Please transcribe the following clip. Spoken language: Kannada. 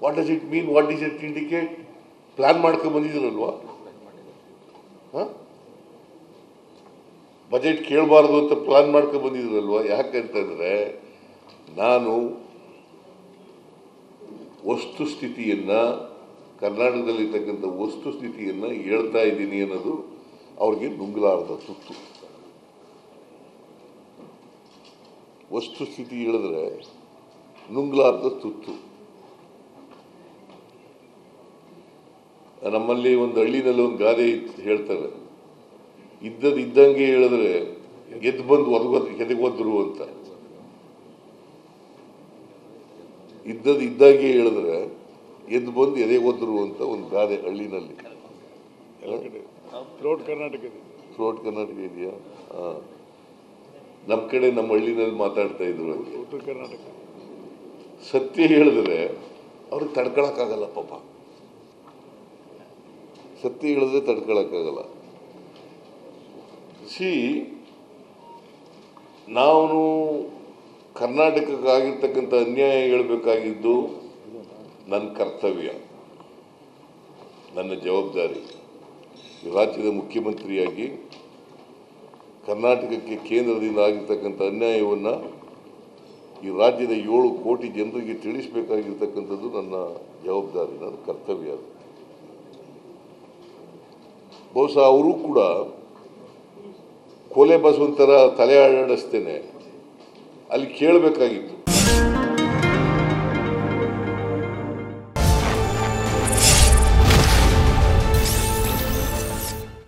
What does it mean, what is it indicate? Plan ಮಾಡ್ಕೊಂಡು ಬಂದಿದ್ದೀರಲ್ವಾ? ಬಜೆಟ್ ಕೇಳಬಾರ್ದು ಅಂತ ಪ್ಲಾನ್ ಮಾಡ್ಕೊಂಡು ಬಂದಿದ್ದೀರಲ್ವಾ? ಯಾಕಂತಂದರೆ ನಾನು ವಸ್ತುಸ್ಥಿತಿಯನ್ನು, ಕರ್ನಾಟಕದಲ್ಲಿರ್ತಕ್ಕಂಥ ವಸ್ತುಸ್ಥಿತಿಯನ್ನು ಹೇಳ್ತಾ ಇದ್ದೀನಿ ಅನ್ನೋದು ಅವ್ರಿಗೆ ನುಂಗಲಾರದ ತುತ್ತು. ವಸ್ತುಸ್ಥಿತಿ ಹೇಳಿದ್ರೆ ನುಂಗಲಾರದ ತುತ್ತು. ನಮ್ಮಲ್ಲಿ ಒಂದು ಹಳ್ಳಿನಲ್ಲಿ ಒಂದು ಗಾದೆ ಹೇಳ್ತಾರೆ, ಇದ್ದಂಗೆ ಹೇಳಿದ್ರೆ ಎದ್ದು ಬಂದು ಎದೆಗೊದ್ರು ಅಂತ. ಇದ್ದಂಗೆ ಹೇಳಿದ್ರೆ ಎದ್ದು ಬಂದು ಎದೆಗೊದ್ರು ಅಂತ ಒಂದು ಗಾದೆ ಹಳ್ಳಿನಲ್ಲಿ. ಥ್ರೋಟ್ ಕರ್ನಾಟಕ ಇದೆಯಾ? ನಮ್ಮ ಕಡೆ ನಮ್ಮ ಹಳ್ಳಿನಲ್ಲಿ ಮಾತಾಡ್ತಾ ಇದ್ರು ಹಾಗೆ. ಉತ್ತರ ಕರ್ನಾಟಕ ಸತ್ಯ ಹೇಳಿದ್ರೆ ಅವ್ರಿಗೆ ತಡ್ಕೊಳಕ್ಕಾಗಲ್ಲ ಪಾಪ. ಸತ್ಯ ಹೇಳಿದ್ರೆ ತಡ್ಕೊಳಕ್ಕಾಗಲ್ಲ. ನಾನು ಕರ್ನಾಟಕಕ್ಕಾಗಿರ್ತಕ್ಕಂಥ ಅನ್ಯಾಯ ಹೇಳಬೇಕಾಗಿದ್ದು ನನ್ನ ಕರ್ತವ್ಯ, ನನ್ನ ಜವಾಬ್ದಾರಿ. ರಾಜ್ಯದ ಮುಖ್ಯಮಂತ್ರಿಯಾಗಿ ಕರ್ನಾಟಕಕ್ಕೆ ಕೇಂದ್ರದಿಂದ ಆಗಿರ್ತಕ್ಕಂಥ ಅನ್ಯಾಯವನ್ನು ಈ ರಾಜ್ಯದ 7 ಕೋಟಿ ಜನರಿಗೆ ತಿಳಿಸಬೇಕಾಗಿರ್ತಕ್ಕಂಥದ್ದು ನನ್ನ ಜವಾಬ್ದಾರಿ, ನನ್ನ ಕರ್ತವ್ಯ. ಅದು ಬಹುಶಃ ಅವರು ಕೂಡ ಕೊಲೆ ಬಸವಂತರ ತಲೆ ಆಡಿಸ್ತೇನೆ ಅಲ್ಲಿ ಕೇಳಬೇಕಾಗಿತ್ತು,